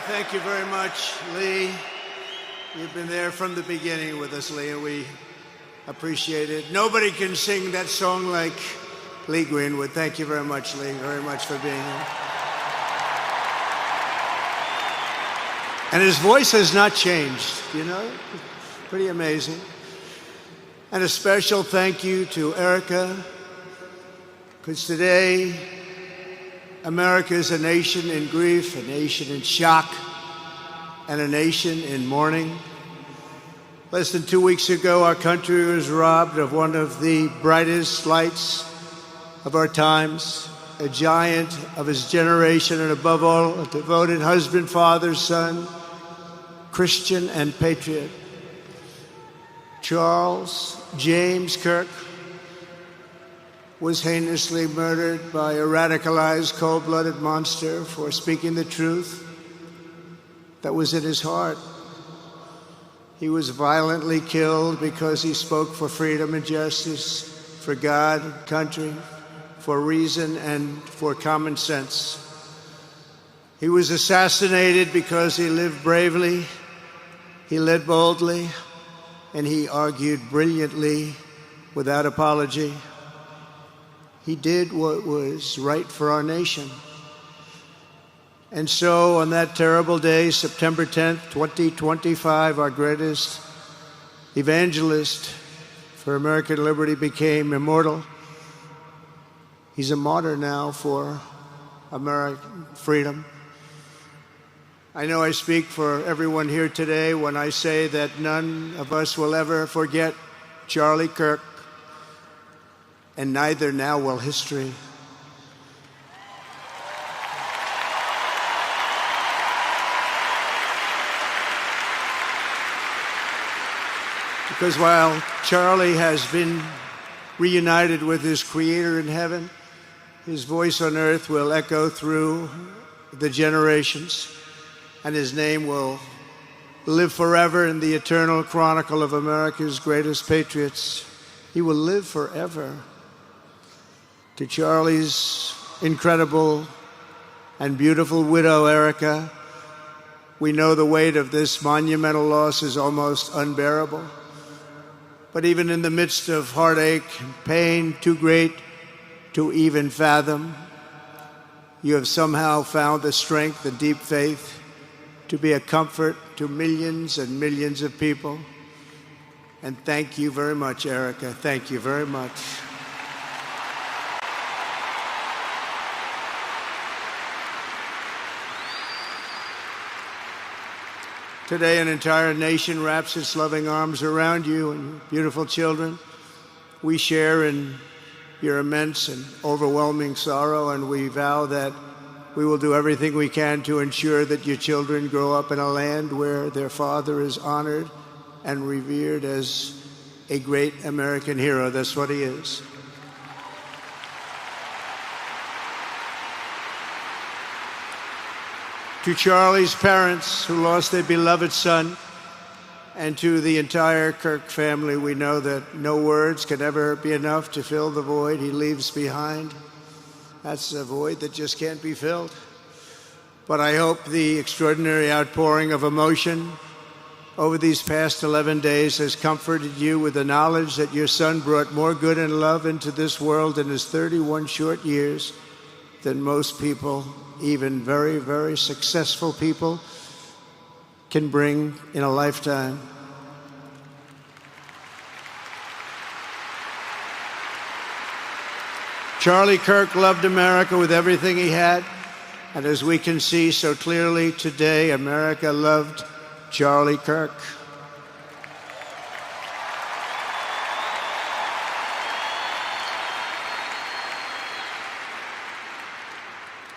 Thank you very much, Lee. You've been there from the beginning with us, Lee, and we appreciate it. Nobody can sing that song like Lee Greenwood. Thank you very much, Lee, very much for being here. And his voice has not changed, you know? Pretty amazing. And a special thank you to Erica, because today America is a nation in grief, a nation in shock, and a nation in mourning. Less than 2 weeks ago, our country was robbed of one of the brightest lights of our times, a giant of his generation, and above all, a devoted husband, father, son, Christian, and patriot. Charles James Kirk was heinously murdered by a radicalized, cold-blooded monster for speaking the truth that was in his heart. He was violently killed because he spoke for freedom and justice, for God, country, for reason, and for common sense. He was assassinated because he lived bravely, he led boldly, and he argued brilliantly without apology. He did what was right for our nation. And so on that terrible day, September 10th, 2025, our greatest evangelist for American liberty became immortal. He's a martyr now for American freedom. I know I speak for everyone here today when I say that none of us will ever forget Charlie Kirk, and neither now will history. Because while Charlie has been reunited with his Creator in heaven, his voice on earth will echo through the generations, and his name will live forever in the eternal chronicle of America's greatest patriots. He will live forever. To Charlie's incredible and beautiful widow, Erica, we know the weight of this monumental loss is almost unbearable. But even in the midst of heartache and pain too great to even fathom, you have somehow found the strength and deep faith to be a comfort to millions and millions of people. And thank you very much, Erica. Thank you very much. Today, an entire nation wraps its loving arms around you and your beautiful children. We share in your immense and overwhelming sorrow, and we vow that we will do everything we can to ensure that your children grow up in a land where their father is honored and revered as a great American hero. That's what he is. To Charlie's parents who lost their beloved son, and to the entire Kirk family, we know that no words can ever be enough to fill the void he leaves behind. That's a void that just can't be filled. But I hope the extraordinary outpouring of emotion over these past 11 days has comforted you with the knowledge that your son brought more good and love into this world in his 31 short years than most people, even very, very successful people, can bring in a lifetime. Charlie Kirk loved America with everything he had, and as we can see so clearly today, America loved Charlie Kirk.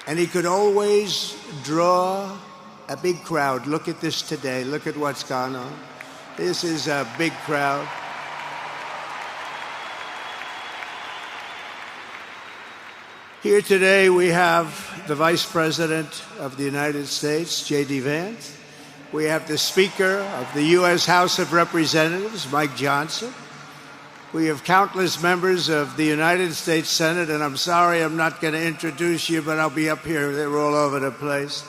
And he could always draw a big crowd. Look at this today. Look at what's gone on. This is a big crowd. Here today we have the Vice President of the United States, J.D. Vance. We have the Speaker of the U.S. House of Representatives, Mike Johnson. We have countless members of the United States Senate, and I'm sorry I'm not going to introduce you, but I'll be up here. They're all over the place.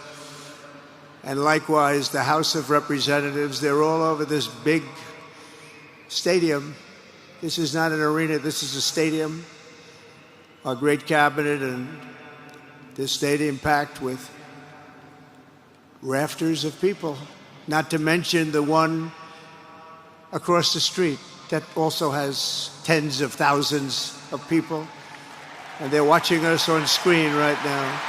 And likewise, the House of Representatives, they're all over this big stadium. This is not an arena, this is a stadium. Our great cabinet and this stadium packed with rafters of people, not to mention the one across the street that also has tens of thousands of people, and they're watching us on screen right now.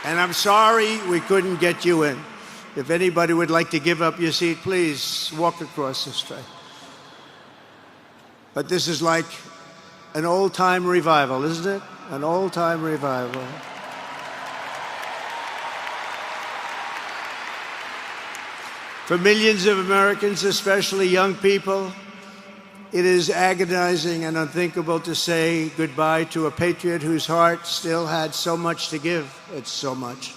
And I'm sorry we couldn't get you in. If anybody would like to give up your seat, please walk across the street. But this is like an old-time revival, isn't it? An old-time revival. For millions of Americans, especially young people, it is agonizing and unthinkable to say goodbye to a patriot whose heart still had so much to give. It's so much.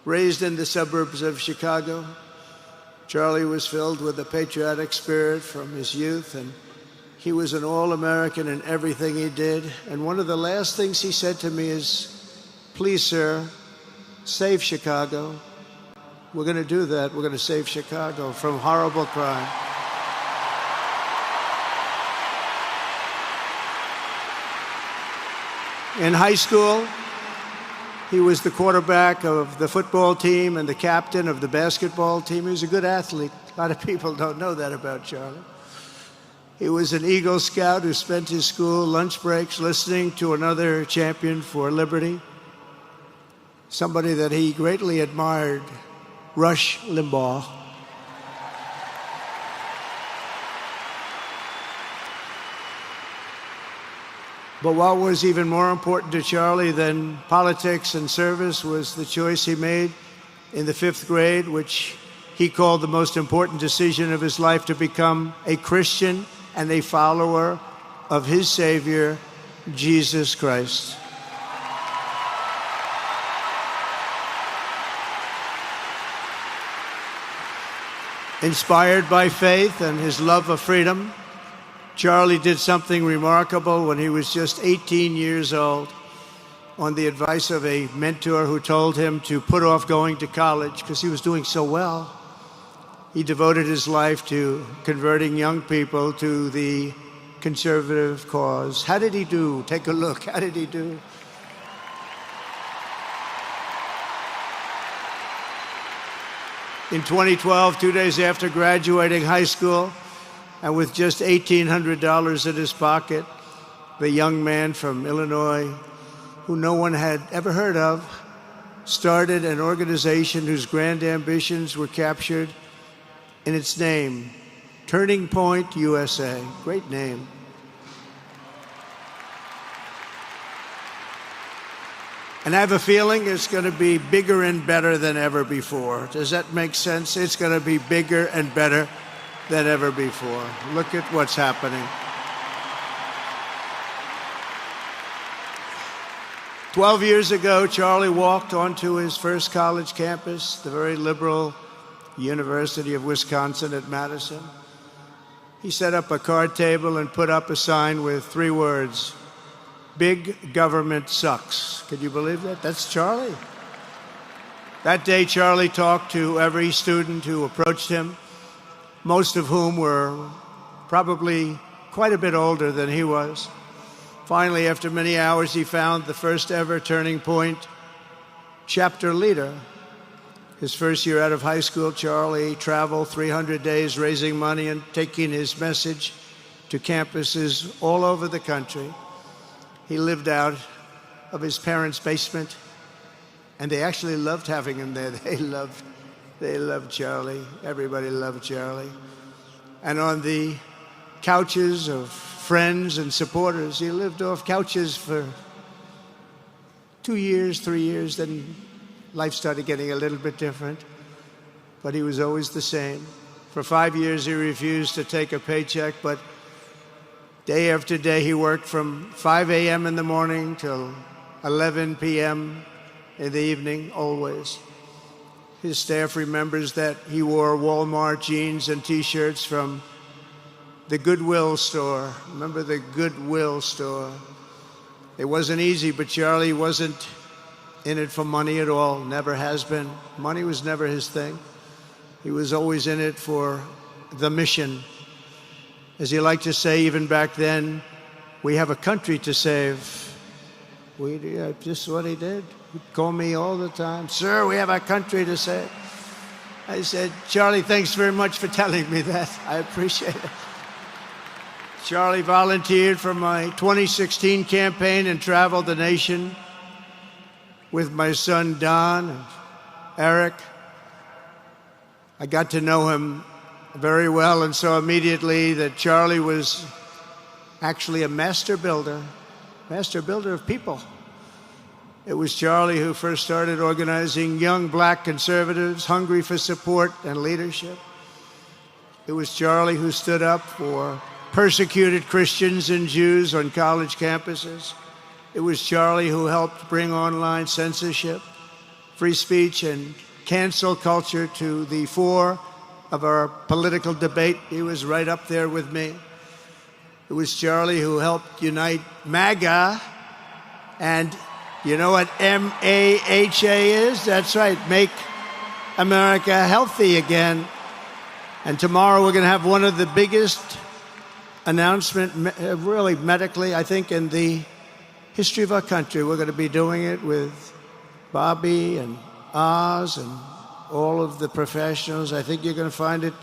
Raised in the suburbs of Chicago, Charlie was filled with a patriotic spirit from his youth, and he was an all-American in everything he did. And one of the last things he said to me is, "Please, sir, save Chicago." We're going to do that. We're going to save Chicago from horrible crime. In high school, he was the quarterback of the football team and the captain of the basketball team. He was a good athlete. A lot of people don't know that about Charlie. He was an Eagle Scout who spent his school lunch breaks listening to another champion for liberty, somebody that he greatly admired, Rush Limbaugh. But what was even more important to Charlie than politics and service was the choice he made in the 5th grade, which he called the most important decision of his life, to become a Christian and a follower of his Savior, Jesus Christ. Inspired by faith and his love of freedom, Charlie did something remarkable when he was just 18 years old. On the advice of a mentor who told him to put off going to college because he was doing so well, he devoted his life to converting young people to the conservative cause. How did he do? Take a look. How did he do? In 2012, 2 days after graduating high school, and with just $1,800 in his pocket, the young man from Illinois, who no one had ever heard of, started an organization whose grand ambitions were captured in its name, Turning Point USA. Great name. And I have a feeling it's going to be bigger and better than ever before. Does that make sense? It's going to be bigger and better than ever before. Look at what's happening. 12 years ago, Charlie walked onto his first college campus, the very liberal University of Wisconsin at Madison. He set up a card table and put up a sign with 3 words, "Big government sucks." Could you believe that? That's Charlie. That day, Charlie talked to every student who approached him, most of whom were probably quite a bit older than he was. Finally, after many hours, he found the first ever Turning Point chapter leader. His first year out of high school, Charlie traveled 300 days raising money and taking his message to campuses all over the country. He lived out of his parents' basement, and they actually loved having him there. They loved Charlie. Everybody loved Charlie. And on the couches of friends and supporters, he lived off couches for 2 years, 3 years. Then life started getting a little bit different. But he was always the same. For 5 years, he refused to take a paycheck, but day after day, he worked from 5 a.m. in the morning till 11 p.m. in the evening, always. His staff remembers that he wore Walmart jeans and T-shirts from the Goodwill store. Remember the Goodwill store? It wasn't easy, but Charlie wasn't in it for money at all, never has been. Money was never his thing. He was always in it for the mission. As he liked to say even back then, we have a country to save. Just what he did. He'd call me all the time, sir, we have a country to save. I said, Charlie, thanks very much for telling me that. I appreciate it. Charlie volunteered for my 2016 campaign and traveled the nation with my son Don and Eric. I got to know him very well and saw immediately that Charlie was actually a master builder of people. It was Charlie who first started organizing young black conservatives hungry for support and leadership. It was Charlie who stood up for persecuted Christians and Jews on college campuses. It was Charlie who helped bring online censorship, free speech, and cancel culture to the fore of our political debate. He was right up there with me. It was Charlie who helped unite MAGA, and you know what MAHA is? That's right, Make America Healthy Again. And tomorrow we're going to have one of the biggest announcements, really medically, I think, in the history of our country. We're going to be doing it with Bobby and Oz and all of the professionals. I think you're going to find it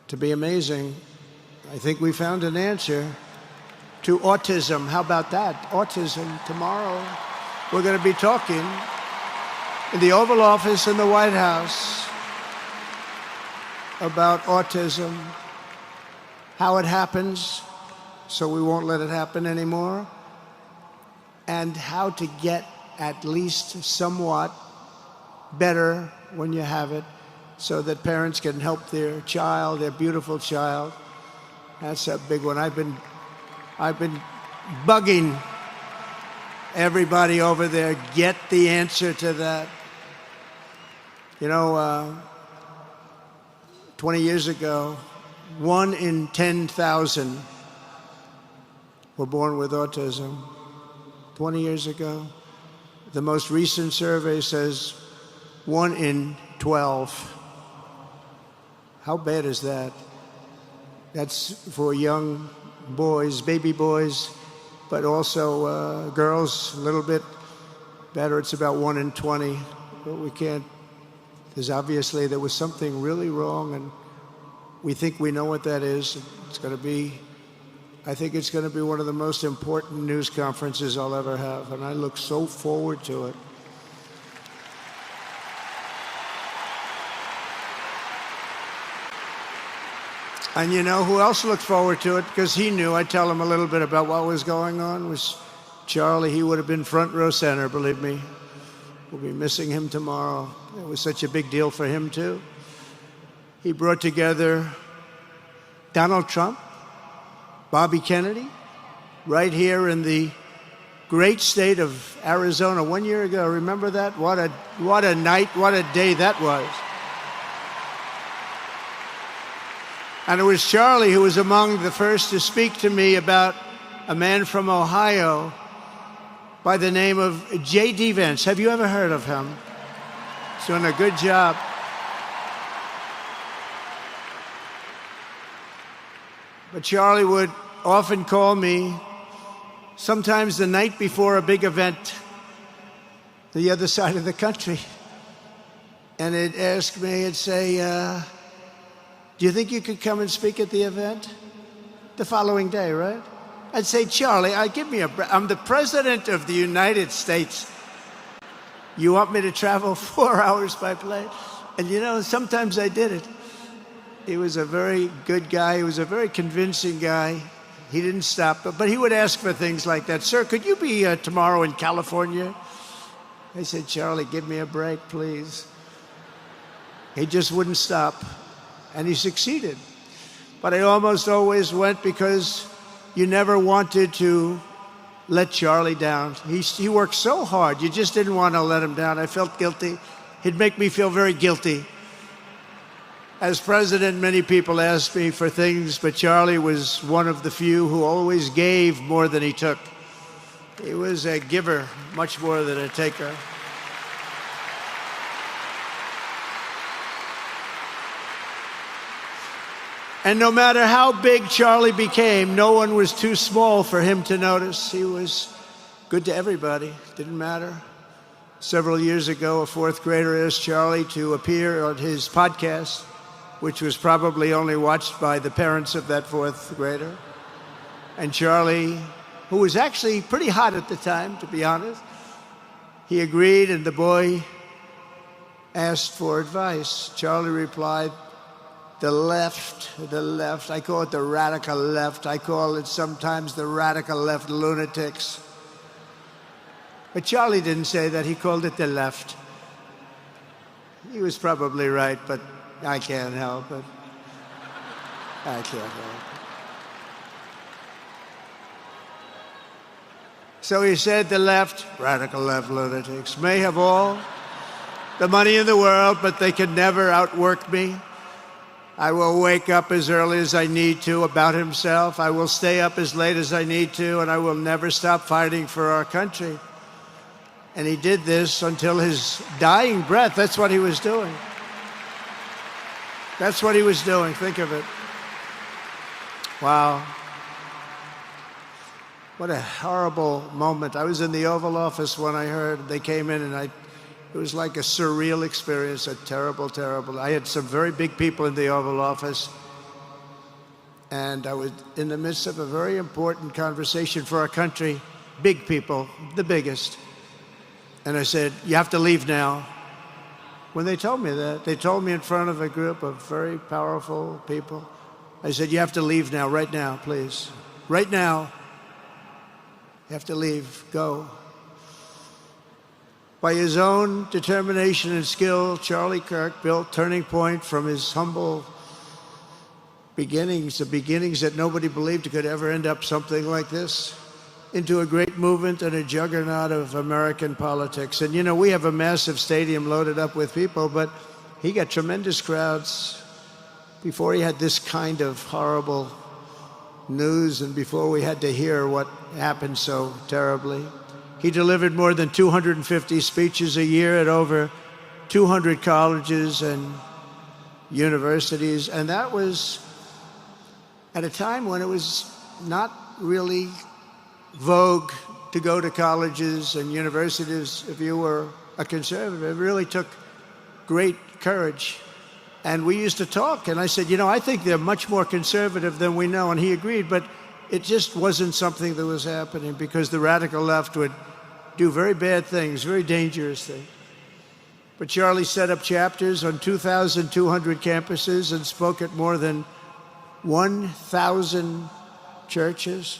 to be amazing. I think we found an answer to autism. How about that? Autism. Tomorrow we're going to be talking in the Oval Office in the White House about autism, how it happens so we won't let it happen anymore, and how to get at least somewhat better when you have it so that parents can help their child, their beautiful child. That's a big one. I've been bugging everybody over there, get the answer to that. You know, 20 years ago, 1 in 10,000 were born with autism. 20 years ago. The most recent survey says 1 in 12. How bad is that? That's for young boys, baby boys, but also girls, a little bit better. It's about 1 in 20. But we can't, because obviously there was something really wrong, and we think we know what that is. It's going to be, I think it's going to be one of the most important news conferences I'll ever have, and I look so forward to it. And you know who else looked forward to it? Because he knew. I'd tell him a little bit about what was going on. Was Charlie. He would have been front row center, believe me. We'll be missing him tomorrow. It was such a big deal for him, too. He brought together Donald Trump, Bobby Kennedy, right here in the great state of Arizona 1 year ago. Remember that? What a night, what a day that was. And it was Charlie who was among the first to speak to me about a man from Ohio by the name of J.D. Vance. Have you ever heard of him? He's doing a good job. But Charlie would often call me, sometimes the night before a big event, the other side of the country. And he'd ask me, he'd say, do you think you could come and speak at the event? The following day, right? I'd say, Charlie, I'm the President of the United States. You want me to travel 4 hours by plane? And you know, sometimes I did it. He was a very good guy. He was a very convincing guy. He didn't stop, but he would ask for things like that. Sir, could you be tomorrow in California? I said, Charlie, give me a break, please. He just wouldn't stop. And he succeeded. But I almost always went because you never wanted to let Charlie down. He worked so hard, you just didn't want to let him down. I felt guilty. He'd make me feel very guilty. As president, many people asked me for things, but Charlie was one of the few who always gave more than he took. He was a giver much more than a taker. And no matter how big Charlie became, no one was too small for him to notice. He was good to everybody. Didn't matter. Several years ago, a fourth grader asked Charlie to appear on his podcast, which was probably only watched by the parents of that fourth grader. And Charlie, who was actually pretty hot at the time, to be honest, he agreed, and the boy asked for advice. Charlie replied, the left. I call it the radical left. I call it sometimes the radical left lunatics. But Charlie didn't say that. He called it the left. He was probably right, but I can't help it. I can't help it. So he said the left, radical left lunatics, may have all the money in the world, but they can never outwork me. I will wake up as early as I need to, about himself. I will stay up as late as I need to, and I will never stop fighting for our country. And he did this until his dying breath. That's what he was doing. That's what he was doing. Think of it. Wow. What a horrible moment. I was in the Oval Office when I heard they came in, and it was like a surreal experience, a terrible, terrible. I had some very big people in the Oval Office, and I was in the midst of a very important conversation for our country, big people, the biggest. And I said, you have to leave now. When they told me that, they told me in front of a group of very powerful people. I said, you have to leave now, right now, please. Right now. You have to leave, go. By his own determination and skill, Charlie Kirk built Turning Point from his humble beginnings, the beginnings that nobody believed could ever end up something like this, into a great movement and a juggernaut of American politics. And, you know, we have a massive stadium loaded up with people, but he got tremendous crowds before he had this kind of horrible news and before we had to hear what happened so terribly. He delivered more than 250 speeches a year at over 200 colleges and universities, and that was at a time when it was not really vogue to go to colleges and universities if you were a conservative. It really took great courage. And we used to talk, and I said, you know, I think they're much more conservative than we know, and he agreed, but it just wasn't something that was happening because the radical left would do very bad things, very dangerous things. But Charlie set up chapters on 2,200 campuses and spoke at more than 1,000 churches.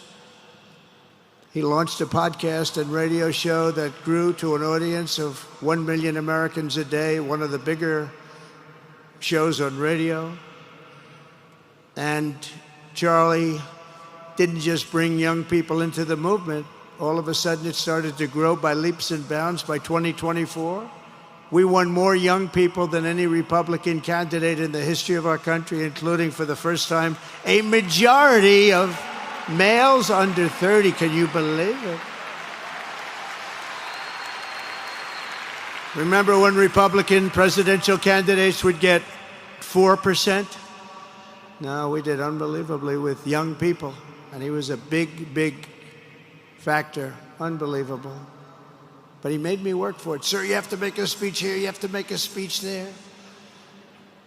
He launched a podcast and radio show that grew to an audience of 1 million Americans a day, one of the bigger shows on radio. And Charlie didn't just bring young people into the movement. All of a sudden, it started to grow by leaps and bounds. By 2024, we won more young people than any Republican candidate in the history of our country, including, for the first time, a majority of males under 30. Can you believe it? Remember when Republican presidential candidates would get 4%? No, we did unbelievably with young people. And he was a big, big factor. Unbelievable. But he made me work for it. Sir, you have to make a speech here. You have to make a speech there.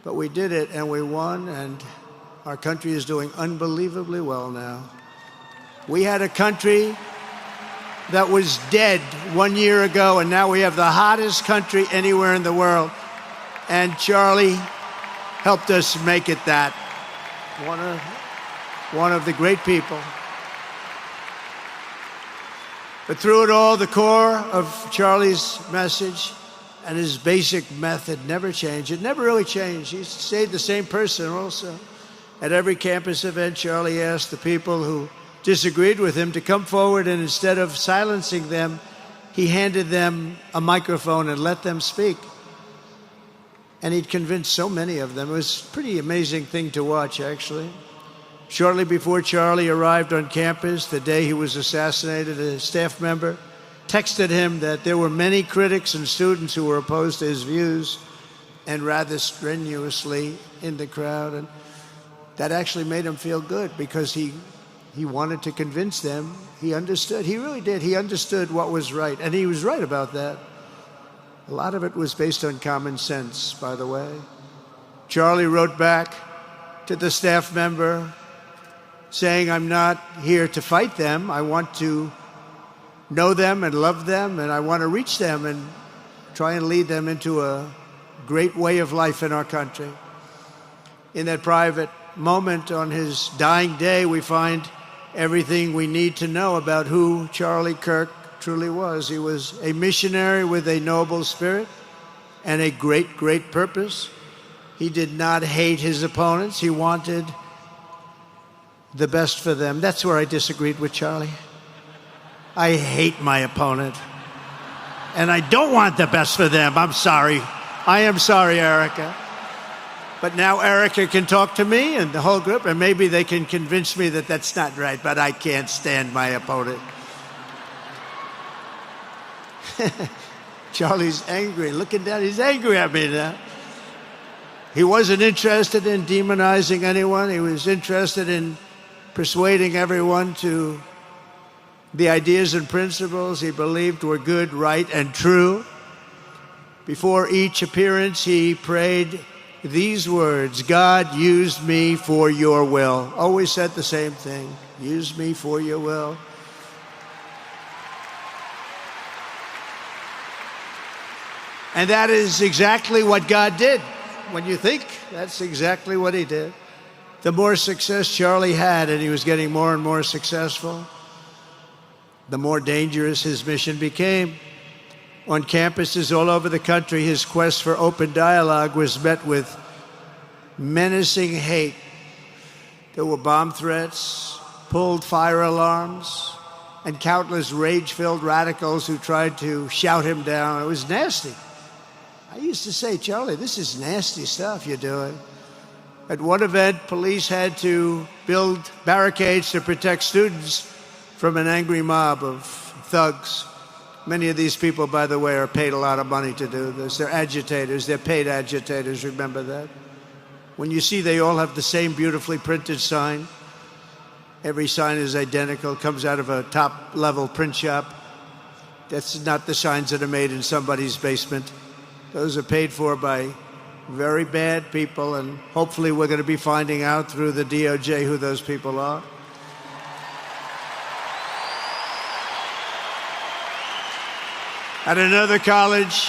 But we did it, and we won, and our country is doing unbelievably well now. We had a country that was dead 1 year ago, and now we have the hottest country anywhere in the world. And Charlie helped us make it that. One of the great people. But through it all, the core of Charlie's message and his basic method never changed. It never really changed. He stayed the same person also. At every campus event, Charlie asked the people who disagreed with him to come forward, and instead of silencing them, he handed them a microphone and let them speak. And he'd convinced so many of them. It was a pretty amazing thing to watch, actually. Shortly before Charlie arrived on campus, the day he was assassinated, a staff member texted him that there were many critics and students who were opposed to his views and rather strenuously in the crowd. And that actually made him feel good because he wanted to convince them. He understood. He really did. He understood what was right. And he was right about that. A lot of it was based on common sense, by the way. Charlie wrote back to the staff member saying, I'm not here to fight them. I want to know them and love them, and I want to reach them and try and lead them into a great way of life in our country. In that private moment on his dying day, we find everything we need to know about who Charlie Kirk truly was. He was a missionary with a noble spirit and a great, great purpose. He did not hate his opponents. He wanted the best for them. That's where I disagreed with Charlie. I hate my opponent, and I don't want the best for them. I'm sorry. I am sorry, Erica. But now Erica can talk to me and the whole group, and maybe they can convince me that that's not right, but I can't stand my opponent. Charlie's angry. Looking down, he's angry at me now. He wasn't interested in demonizing anyone. He was interested in persuading everyone to the ideas and principles he believed were good, right, and true. Before each appearance, he prayed these words, God, use me for your will. Always said the same thing, use me for your will. And that is exactly what God did. When you think, that's exactly what he did. The more success Charlie had, and he was getting more and more successful, the more dangerous his mission became. On campuses all over the country, his quest for open dialogue was met with menacing hate. There were bomb threats, pulled fire alarms, and countless rage-filled radicals who tried to shout him down. It was nasty. I used to say, Charlie, this is nasty stuff you're doing. At one event, police had to build barricades to protect students from an angry mob of thugs. Many of these people, by the way, are paid a lot of money to do this. They're agitators. They're paid agitators. Remember that. When you see they all have the same beautifully printed sign, every sign is identical, comes out of a top-level print shop. That's not the signs that are made in somebody's basement. Those are paid for by very bad people, and hopefully we're going to be finding out through the DOJ who those people are. At another college,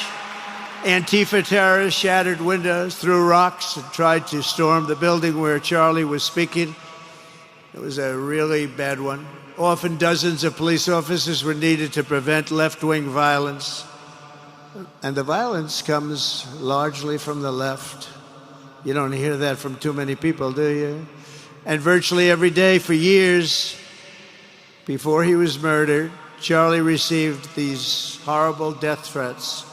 Antifa terrorists shattered windows, threw rocks, and tried to storm the building where Charlie was speaking. It was a really bad one. Often dozens of police officers were needed to prevent left-wing violence. And the violence comes largely from the left. You don't hear that from too many people, do you? And virtually every day for years before he was murdered, Charlie received these horrible death threats.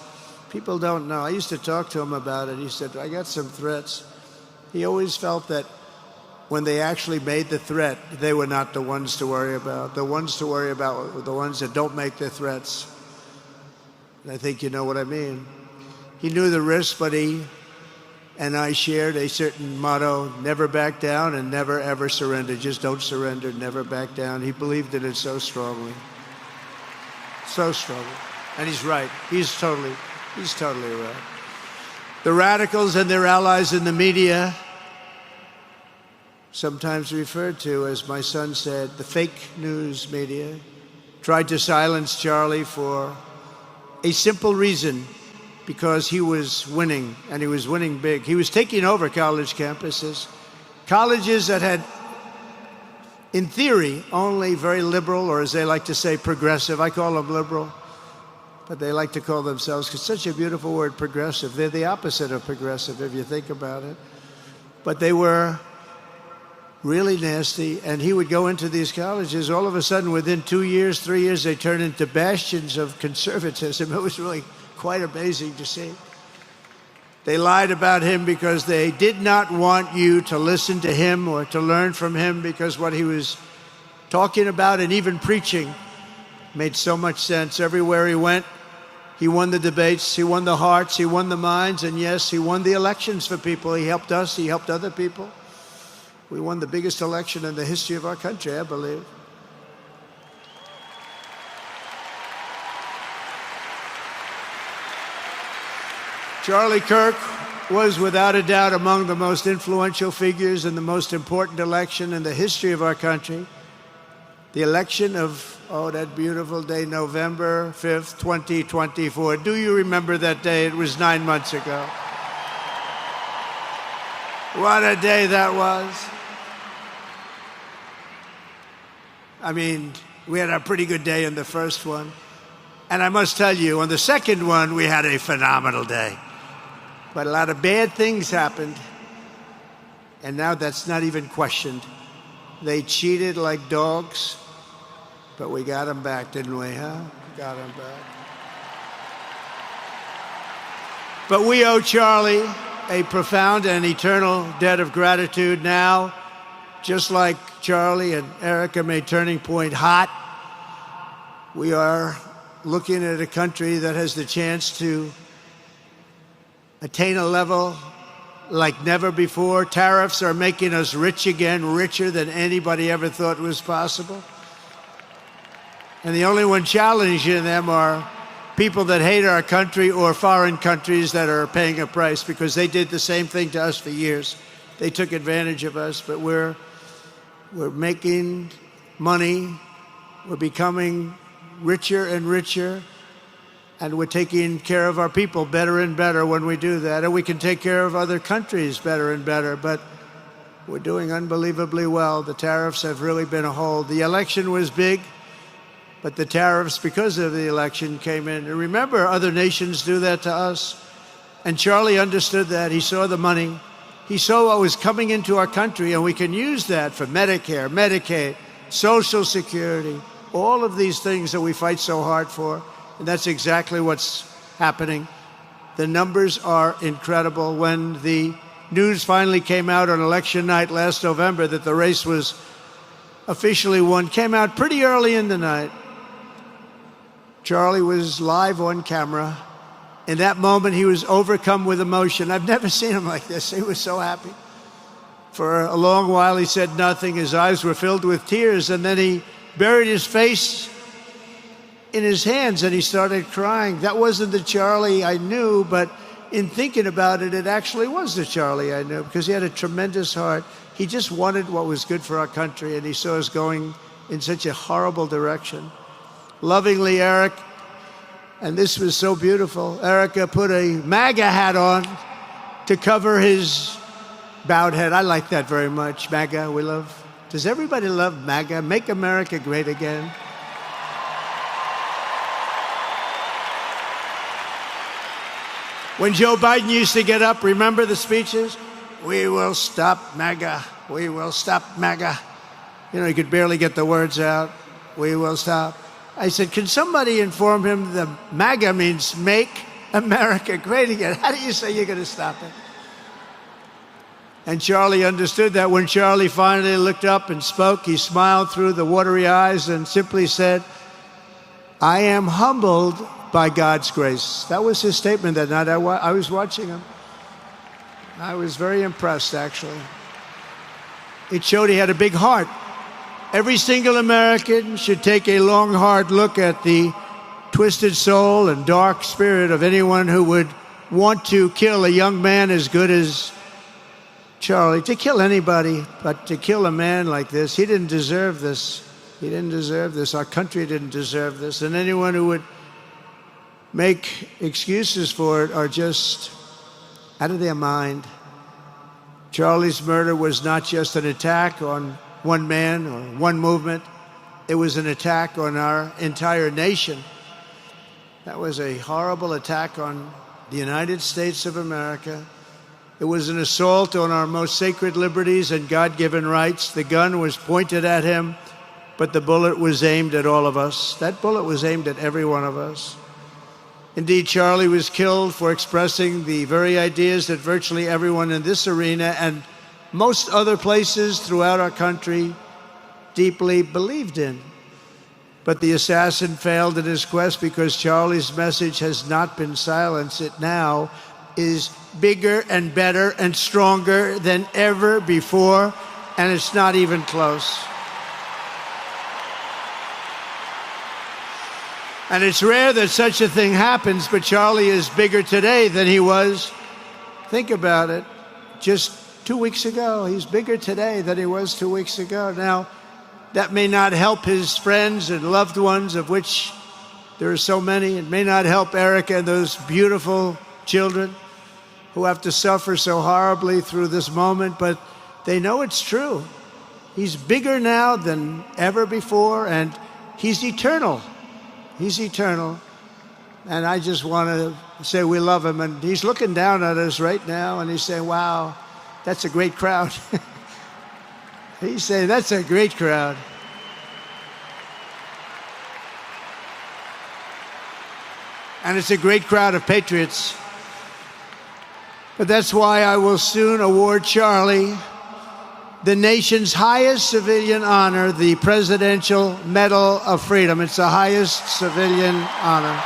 People don't know. I used to talk to him about it. He said, I got some threats. He always felt that when they actually made the threat, they were not the ones to worry about. The ones to worry about were the ones that don't make the threats. And I think you know what I mean. He knew the risk, but he and I shared a certain motto, never back down and never ever surrender. Just don't surrender, never back down. He believed in it so strongly. So strongly. And he's right. He's totally right. The radicals and their allies in the media, sometimes referred to, as my son said, the fake news media, tried to silence Charlie for a simple reason, because he was winning, and he was winning big. He was taking over college campuses, colleges that had, in theory, only very liberal, or as they like to say, progressive. I call them liberal, but they like to call themselves, because it's such a beautiful word, progressive. They're the opposite of progressive, if you think about it. But they were really nasty, and he would go into these colleges. All of a sudden, within 2 years, 3 years, they turned into bastions of conservatism. It was really quite amazing to see. They lied about him because they did not want you to listen to him or to learn from him, because what he was talking about and even preaching made so much sense. Everywhere he went, he won the debates, he won the hearts, he won the minds, and yes, he won the elections for people. He helped us, he helped other people. We won the biggest election in the history of our country, I believe. Charlie Kirk was without a doubt among the most influential figures in the most important election in the history of our country. The election of, that beautiful day, November 5th, 2024. Do you remember that day? It was 9 months ago. What a day that was. I mean, we had a pretty good day in the first one. And I must tell you, on the second one, we had a phenomenal day. But a lot of bad things happened, and now that's not even questioned. They cheated like dogs, but we got them back, didn't we, huh? Got them back. But we owe Charlie a profound and eternal debt of gratitude now, just like Charlie and Erica made Turning Point hot. We are looking at a country that has the chance to attain a level like never before. Tariffs are making us rich again, richer than anybody ever thought was possible. And the only one challenging them are people that hate our country or foreign countries that are paying a price, because they did the same thing to us for years. They took advantage of us, but we're making money. We're becoming richer and richer. And we're taking care of our people better and better when we do that. And we can take care of other countries better and better. But we're doing unbelievably well. The tariffs have really been a hold. The election was big, but the tariffs, because of the election, came in. And remember, other nations do that to us. And Charlie understood that. He saw the money. He saw what was coming into our country, and we can use that for Medicare, Medicaid, Social Security, all of these things that we fight so hard for. And that's exactly what's happening. The numbers are incredible. When the news finally came out on election night last November that the race was officially won, came out pretty early in the night. Charlie was live on camera. In that moment, he was overcome with emotion. I've never seen him like this. He was so happy. For a long while, he said nothing. His eyes were filled with tears, and then he buried his face in his hands and he started crying. That wasn't the Charlie I knew, but in thinking about it, it actually was the Charlie I knew, because he had a tremendous heart. He just wanted what was good for our country, and he saw us going in such a horrible direction. Lovingly, Eric, and this was so beautiful, Erica put a MAGA hat on to cover his bowed head. I like that very much. MAGA, we love. Does everybody love MAGA? Make America Great Again. When Joe Biden used to get up, remember the speeches? We will stop MAGA. We will stop MAGA. You know, he could barely get the words out. We will stop. I said, can somebody inform him the MAGA means Make America Great Again? How do you say you're going to stop it? And Charlie understood that. When Charlie finally looked up and spoke, he smiled through the watery eyes and simply said, I am humbled by God's grace. That was his statement that night. I was watching him. I was very impressed, actually. It showed he had a big heart. Every single American should take a long, hard look at the twisted soul and dark spirit of anyone who would want to kill a young man as good as Charlie. To kill anybody, but to kill a man like this, he didn't deserve this. He didn't deserve this. Our country didn't deserve this. And anyone who would make excuses for it are just out of their mind. Charlie's murder was not just an attack on one man or one movement. It was an attack on our entire nation. That was a horrible attack on the United States of America. It was an assault on our most sacred liberties and God-given rights. The gun was pointed at him, but the bullet was aimed at all of us. That bullet was aimed at every one of us. Indeed, Charlie was killed for expressing the very ideas that virtually everyone in this arena and most other places throughout our country deeply believed in. But the assassin failed in his quest because Charlie's message has not been silenced. It now is bigger and better and stronger than ever before, and it's not even close. And it's rare that such a thing happens, but Charlie is bigger today than he was, think about it, just 2 weeks ago. He's bigger today than he was 2 weeks ago. Now, that may not help his friends and loved ones, of which there are so many. It may not help Erica and those beautiful children who have to suffer so horribly through this moment, but they know it's true. He's bigger now than ever before, and he's eternal. He's eternal. And I just want to say we love him. And he's looking down at us right now, and he's saying, wow, that's a great crowd. He's saying, that's a great crowd. And it's a great crowd of patriots. But that's why I will soon award Charlie the nation's highest civilian honor, the Presidential Medal of Freedom. It's the highest civilian honor.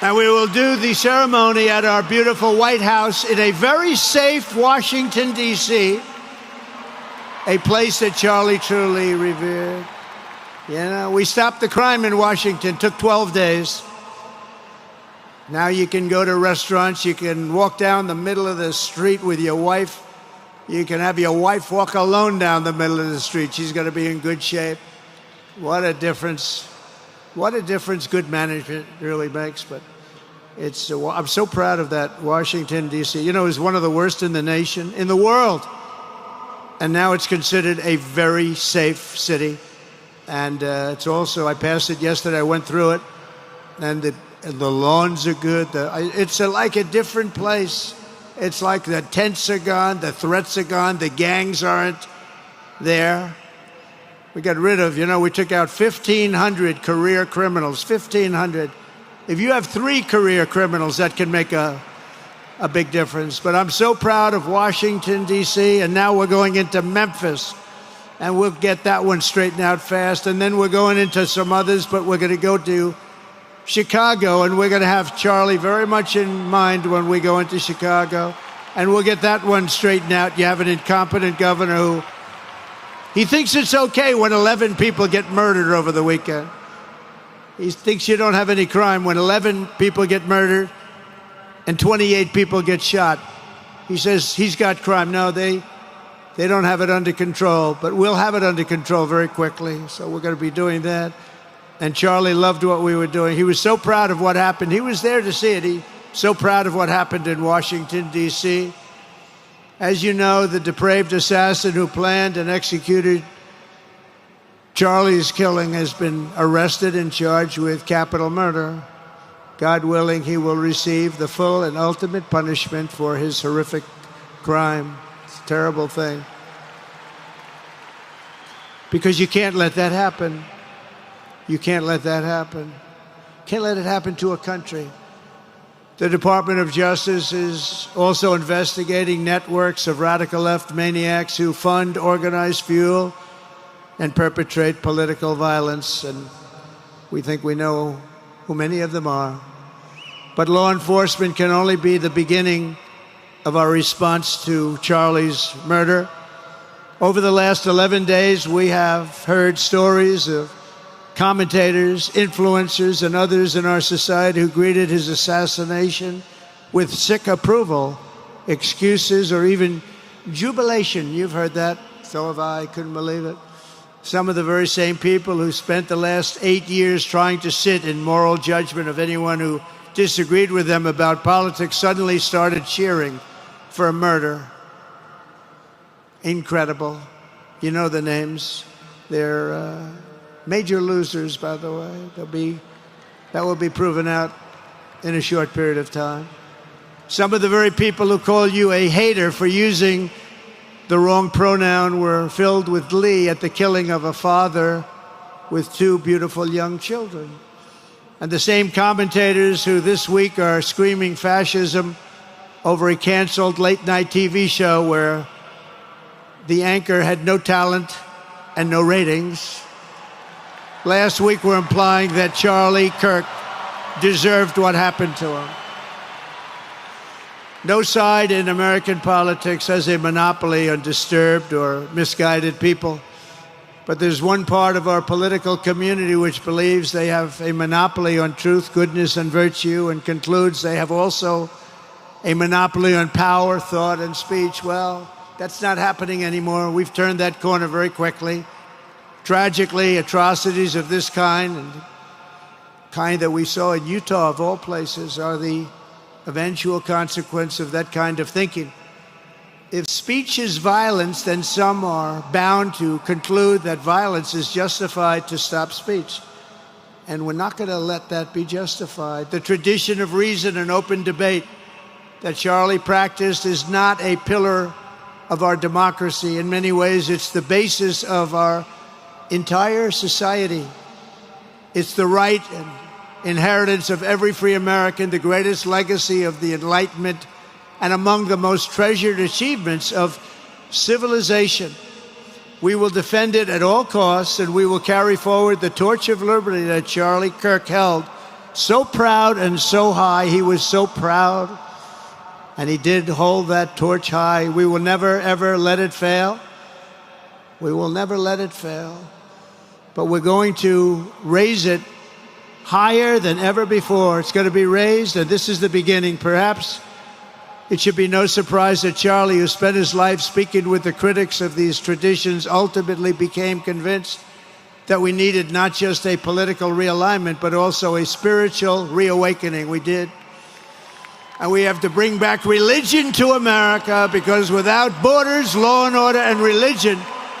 And we will do the ceremony at our beautiful White House in a very safe Washington, D.C., a place that Charlie truly revered. You know, we stopped the crime in Washington, took 12 days. Now you can go to restaurants, you can walk down the middle of the street with your wife. You can have your wife walk alone down the middle of the street. She's going to be in good shape. What a difference. What a difference good management really makes. But it's, I'm so proud of that, Washington, D.C. You know, it's one of the worst in the nation, in the world. And now it's considered a very safe city. And it's also, I passed it yesterday, I went through it, and the lawns are good. It's like a different place. It's like the tents are gone, the threats are gone, the gangs aren't there. We got rid of, we took out 1,500 career criminals, 1,500. If you have 3 career criminals, that can make a big difference. But I'm so proud of Washington, D.C., and now we're going into Memphis. And we'll get that one straightened out fast. And then we're going into some others, but we're going to go to Chicago, and we're going to have Charlie very much in mind when we go into Chicago. And we'll get that one straightened out. You have an incompetent governor who, he thinks it's okay when 11 people get murdered over the weekend. He thinks you don't have any crime when 11 people get murdered and 28 people get shot. He says he's got crime. No, they don't have it under control, but we'll have it under control very quickly. So we're going to be doing that. And Charlie loved what we were doing. He was so proud of what happened. He was there to see it. He's so proud of what happened in Washington, D.C. As you know, the depraved assassin who planned and executed Charlie's killing has been arrested and charged with capital murder. God willing, he will receive the full and ultimate punishment for his horrific crime. It's a terrible thing. Because you can't let that happen. You can't let that happen. Can't let it happen to a country. The Department of Justice is also investigating networks of radical left maniacs who fund, organize, fuel, and perpetrate political violence. And we think we know who many of them are. But law enforcement can only be the beginning of our response to Charlie's murder. Over the last 11 days, we have heard stories of commentators, influencers, and others in our society who greeted his assassination with sick approval, excuses, or even jubilation. You've heard that. So have I. Couldn't believe it. Some of the very same people who spent the last 8 years trying to sit in moral judgment of anyone who disagreed with them about politics suddenly started cheering for a murder. Incredible. You know the names. They're major losers, by the way. That will be proven out in a short period of time. Some of the very people who call you a hater for using the wrong pronoun were filled with glee at the killing of a father with 2 beautiful young children. And the same commentators who this week are screaming fascism over a canceled late-night TV show where the anchor had no talent and no ratings, last week were implying that Charlie Kirk deserved what happened to him. No side in American politics has a monopoly on disturbed or misguided people. But there's one part of our political community which believes they have a monopoly on truth, goodness, and virtue, and concludes they have also a monopoly on power, thought, and speech. Well, that's not happening anymore. We've turned that corner very quickly. Tragically, atrocities of this kind, and the kind that we saw in Utah, of all places, are the eventual consequence of that kind of thinking. If speech is violence, then some are bound to conclude that violence is justified to stop speech. And we're not going to let that be justified. The tradition of reason and open debate that Charlie practiced is not a pillar of our democracy. In many ways, it's the basis of our entire society. It's the right and inheritance of every free American, the greatest legacy of the Enlightenment, and among the most treasured achievements of civilization. We will defend it at all costs, and we will carry forward the torch of liberty that Charlie Kirk held so proud and so high. He was so proud, and he did hold that torch high. We will never, ever let it fail. We will never let it fail. But we're going to raise it higher than ever before. It's going to be raised, and this is the beginning. Perhaps it should be no surprise that Charlie, who spent his life speaking with the critics of these traditions, ultimately became convinced that we needed not just a political realignment, but also a spiritual reawakening. We did. And we have to bring back religion to America, because without borders, law and order, and religion,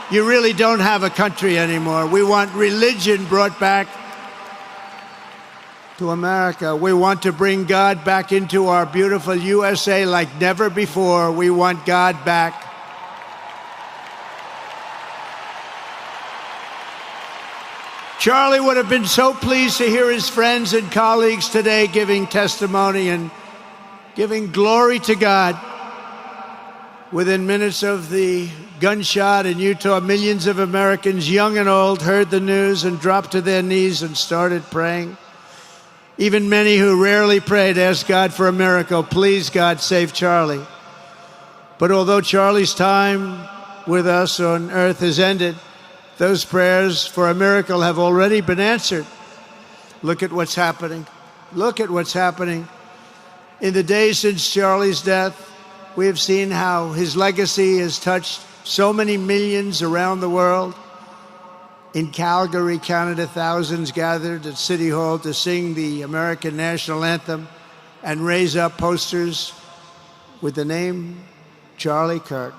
you really don't have a country anymore. We want religion brought back to America. We want to bring God back into our beautiful USA like never before. We want God back. Charlie would have been so pleased to hear his friends and colleagues today giving testimony and giving glory to God. Within minutes of the gunshot in Utah, millions of Americans, young and old, heard the news and dropped to their knees and started praying. Even many who rarely prayed asked God for a miracle. Please, God, save Charlie. But although Charlie's time with us on earth has ended, those prayers for a miracle have already been answered. Look at what's happening. Look at what's happening. In the days since Charlie's death, we have seen how his legacy has touched so many millions around the world. In Calgary, Canada, thousands gathered at City Hall to sing the American national anthem and raise up posters with the name Charlie Kirk.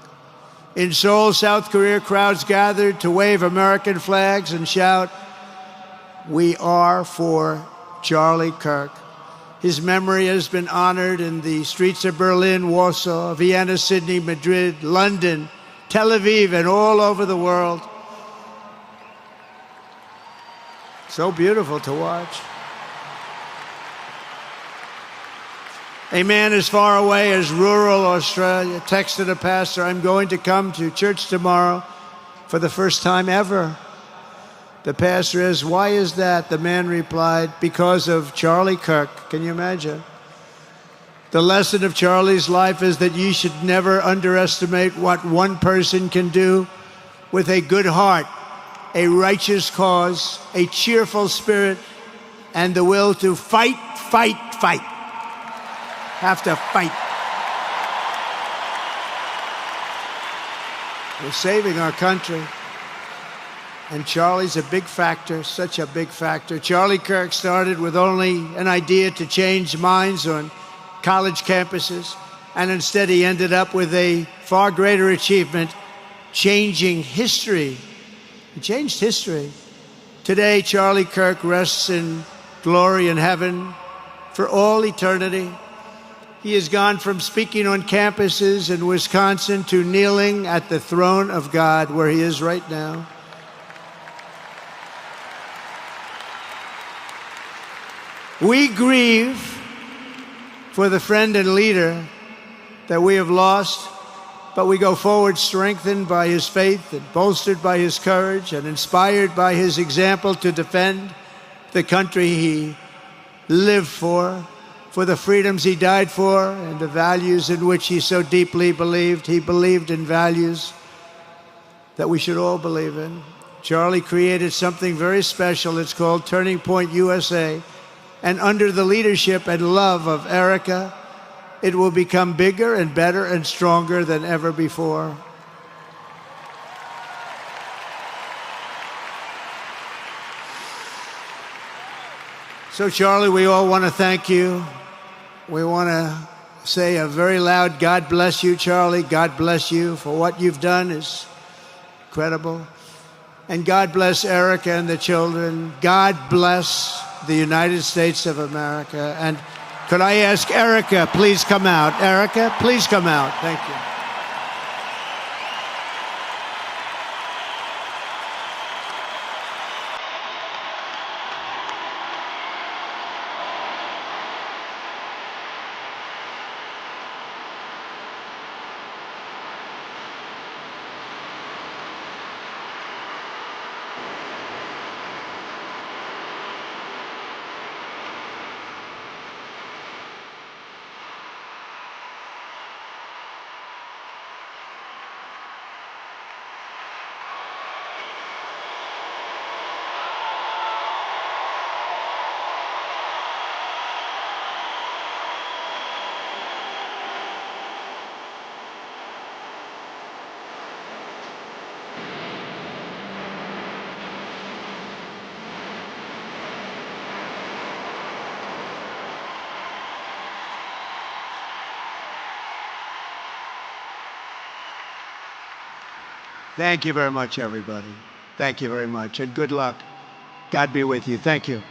In Seoul, South Korea, crowds gathered to wave American flags and shout, "We are for Charlie Kirk." His memory has been honored in the streets of Berlin, Warsaw, Vienna, Sydney, Madrid, London, Tel Aviv, and all over the world. So beautiful to watch. A man as far away as rural Australia texted a pastor, "I'm going to come to church tomorrow for the first time ever." The pastor asked, "Why is that?" The man replied, "Because of Charlie Kirk." Can you imagine? The lesson of Charlie's life is that you should never underestimate what one person can do with a good heart, a righteous cause, a cheerful spirit, and the will to fight, fight, fight. Have to fight. We're saving our country. And Charlie's a big factor, such a big factor. Charlie Kirk started with only an idea to change minds on college campuses, and instead he ended up with a far greater achievement, changing history. He changed history. Today, Charlie Kirk rests in glory in heaven for all eternity. He has gone from speaking on campuses in Wisconsin to kneeling at the throne of God, where he is right now. We grieve for the friend and leader that we have lost, but we go forward strengthened by his faith and bolstered by his courage and inspired by his example to defend the country he lived for the freedoms he died for, and the values in which he so deeply believed. He believed in values that we should all believe in. Charlie created something very special. It's called Turning Point USA. And under the leadership and love of Erica, it will become bigger and better and stronger than ever before. So, Charlie, we all want to thank you. We want to say a very loud God bless you, Charlie. God bless you for what you've done is incredible. And God bless Erica and the children. God bless the United States of America. And could I ask Erica, please come out. Erica, please come out. Thank you. Thank you very much, everybody. Thank you very much, and good luck. God be with you. Thank you.